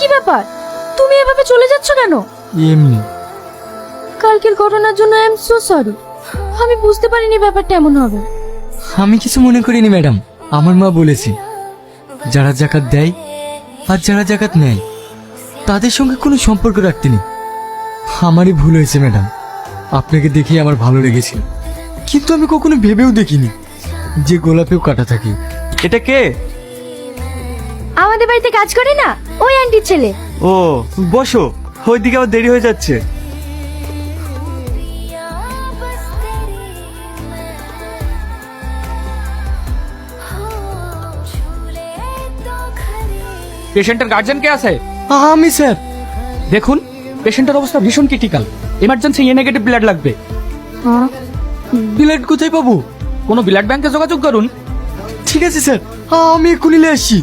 কি ব্যাপার, তুমি এভাবে চলে যাচ্ছ কেন? এমনি। কালকের ঘটনার জন্য আই এম সো সরি। আমি বুঝতে পারিনি ব্যাপারটা এমন হবে। আমি কিছু মনে করিনি ম্যাডাম। আমার মা বলেছে যারা জাকাত দেয় আর যারা জাকাত নেয় তাদের সঙ্গে কোনো সম্পর্ক রাখতে নেই। আমারই ভুল হয়েছে ম্যাডাম, আপনাকে দেখেই আমার ভালো লেগেছিল, কিন্তু আমি কখনো ভেবেও দেখিনি যে গোলাপেও কাটা থাকে। এটা কে? আমাদের বাড়িতে কাজ করে না, ওই আন্টির ছেলে। ও বসো, ওইদিকে আবার দেরি হয়ে যাচ্ছে। পেশেন্টের গার্জেন কে আছে? আমি স্যার। দেখুন, পেশেন্টের অবস্থা ভীষণ ক্রিটিক্যাল, ইমার্জেন্সি এ নেগেটিভ ব্লাড লাগবে। ব্লাড কোথায় পাবো? কোনো ব্লাড ব্যাংকে যোগাযোগ করুন। ঠিক আছে স্যার, আমি এক্ষুনি নিয়ে আসছি।